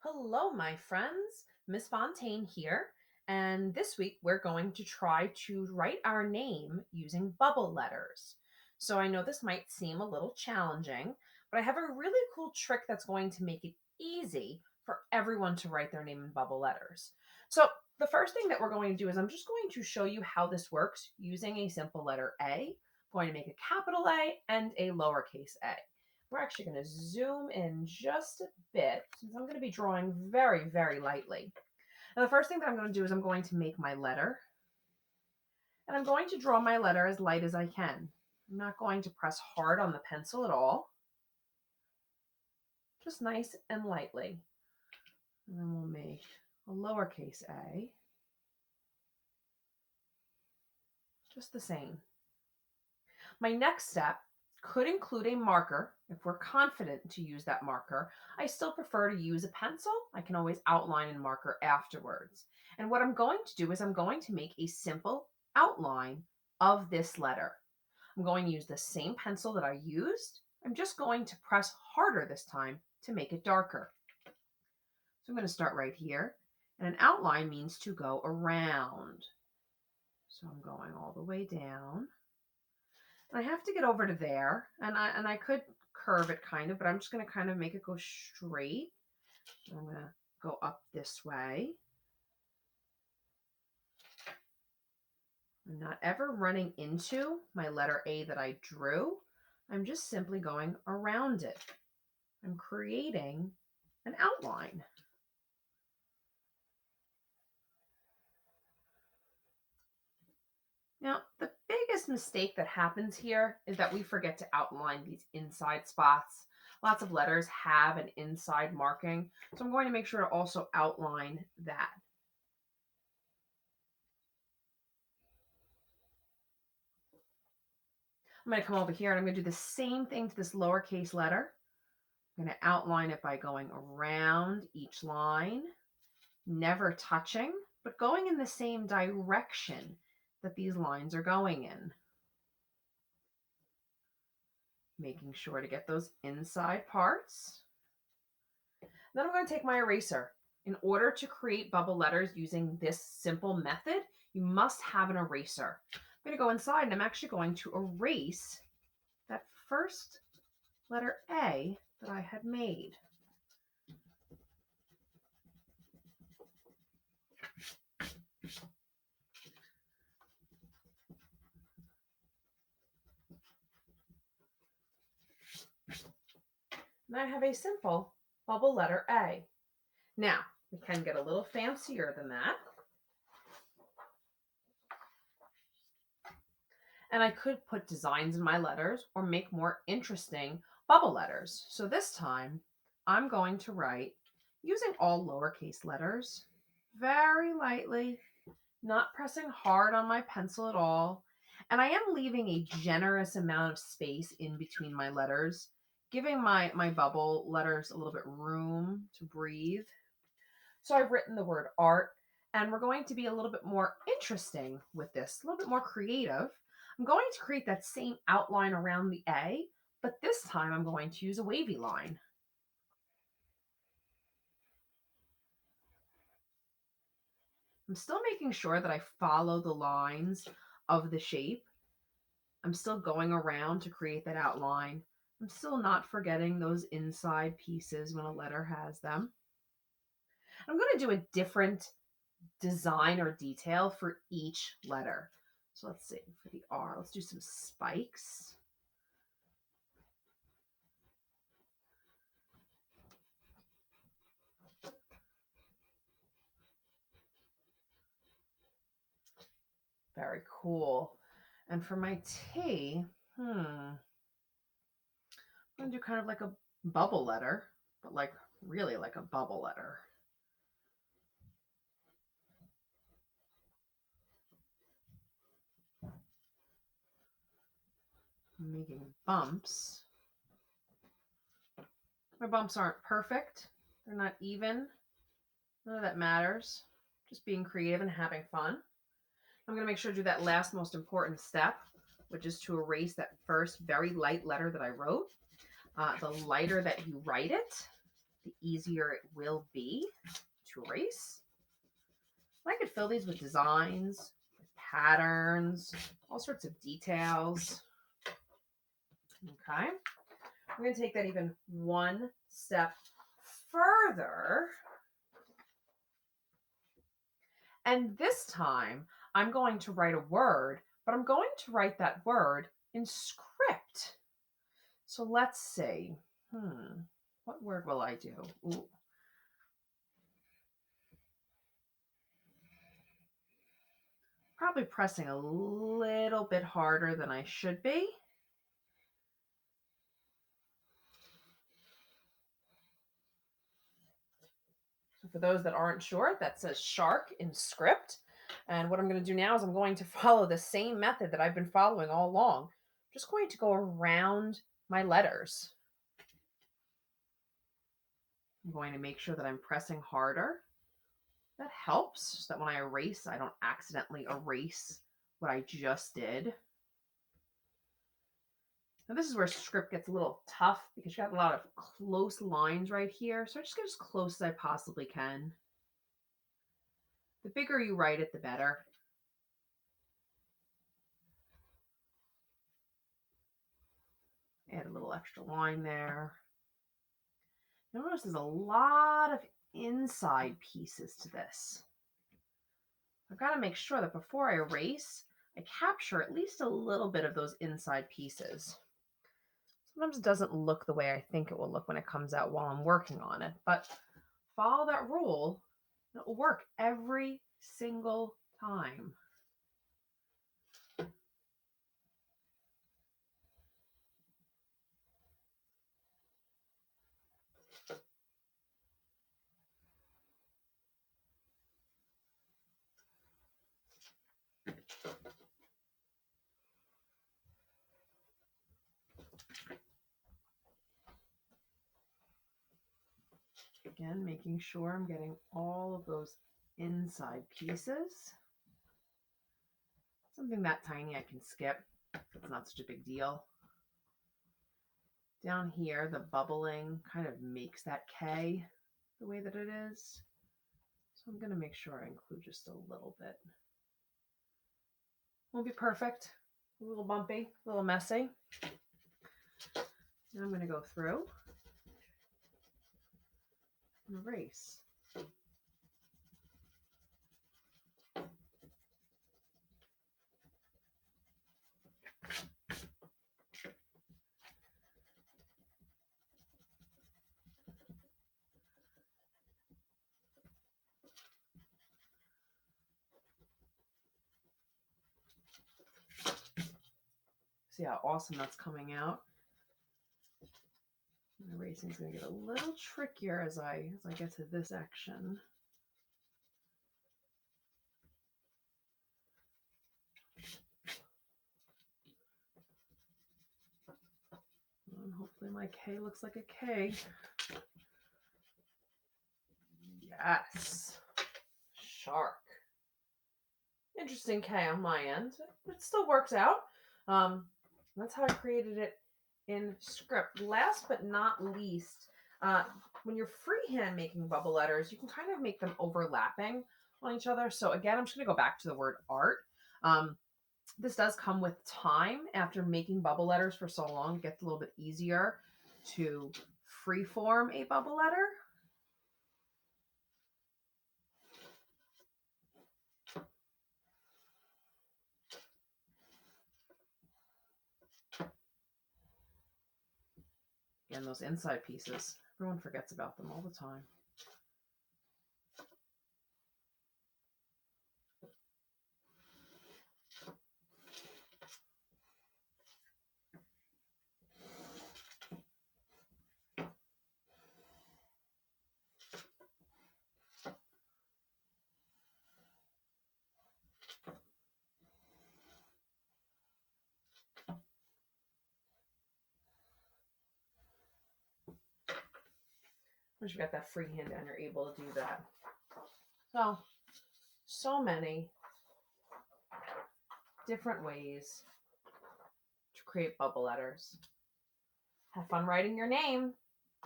Hello, my friends. Miss Fontaine here. And this week we're going to try to write our name using bubble letters. So I know this might seem a little challenging, but I have a really cool trick that's going to make it easy for everyone to write their name in bubble letters. So the first thing that we're going to do is I'm just going to show you how this works using a simple letter A. I'm going to make a capital A and a lowercase a. We're actually going to zoom in just a bit since I'm going to be drawing very, very lightly. Now, the first thing that I'm going to do is I'm going to make my letter, and I'm going to draw my letter as light as I can. I'm not going to press hard on the pencil at all, just nice and lightly. And then we'll make a lowercase a, just the same. My next step could include a marker. If we're confident to use that marker, I still prefer to use a pencil. I can always outline and marker afterwards. And what I'm going to do is I'm going to make a simple outline of this letter. I'm going to use the same pencil that I used. I'm just going to press harder this time to make it darker. So I'm going to start right here. And an outline means to go around. So I'm going all the way down. I have to get over to there, and I could curve it kind of, but I'm just going to kind of make it go straight. I'm going to go up this way. I'm not ever running into my letter A that I drew. I'm just simply going around it. I'm creating an outline. Now, the biggest mistake that happens here is that we forget to outline these inside spots. Lots of letters have an inside marking, so I'm going to make sure to also outline that. I'm going to come over here and I'm going to do the same thing to this lowercase letter. I'm going to outline it by going around each line, never touching, but going in the same direction that these lines are going in. Making sure to get those inside parts. Then I'm going to take my eraser. In order to create bubble letters using this simple method, you must have an eraser. I'm going to go inside and I'm actually going to erase that first letter A that I had made. And I have a simple bubble letter A. Now, we can get a little fancier than that. And I could put designs in my letters or make more interesting bubble letters. So this time, I'm going to write using all lowercase letters, very lightly, not pressing hard on my pencil at all. And I am leaving a generous amount of space in between my letters, giving my bubble letters a little bit room to breathe. So I've written the word art, and we're going to be a little bit more interesting with this, a little bit more creative. I'm going to create that same outline around the A, but this time I'm going to use a wavy line. I'm still making sure that I follow the lines of the shape. I'm still going around to create that outline. I'm still not forgetting those inside pieces when a letter has them. I'm going to do a different design or detail for each letter. So let's see, for the R, let's do some spikes. Very cool. And for my T, I'm going to do kind of like a bubble letter, but like really like a bubble letter. I'm making bumps. My bumps aren't perfect. They're not even. None of that matters. Just being creative and having fun. I'm going to make sure to do that last most important step, which is to erase that first very light letter that I wrote. The lighter that you write it, the easier it will be to erase. I could fill these with designs, with patterns, all sorts of details. Okay. I'm going to take that even one step further. And this time I'm going to write a word, but I'm going to write that word in script. So let's see. What word will I do? Ooh. Probably pressing a little bit harder than I should be. So for those that aren't sure, that says shark in script. And what I'm going to do now is I'm going to follow the same method that I've been following all along. I'm just going to go around my letters. I'm going to make sure that I'm pressing harder. That helps so that when I erase, I don't accidentally erase what I just did. Now this is where script gets a little tough because you got a lot of close lines right here. So I just get as close as I possibly can. The bigger you write it, the better. Add a little extra line there. Notice there's a lot of inside pieces to this. I've got to make sure that before I erase, I capture at least a little bit of those inside pieces. Sometimes it doesn't look the way I think it will look when it comes out while I'm working on it, but follow that rule. It will work every single time. Again, making sure I'm getting all of those inside pieces. Something that tiny I can skip. It's not such a big deal. Down here, the bubbling kind of makes that K the way that it is. So I'm going to make sure I include just a little bit. Won't be perfect. A little bumpy, a little messy. Now I'm going to go through and erase. See how awesome that's coming out. Erasing is going to get a little trickier as I get to this section. And hopefully my K looks like a K. Yes. Shark. Interesting K on my end. It still works out. That's how I created it in script. Last but not least, when you're freehand making bubble letters, you can kind of make them overlapping on each other. So again, I'm just going to go back to the word art. This does come with time. After making bubble letters for so long, it gets a little bit easier to freeform a bubble letter. Again, those inside pieces, everyone forgets about them all the time. Once you've got that freehand and you're able to do that. So many different ways to create bubble letters. Have fun writing your name.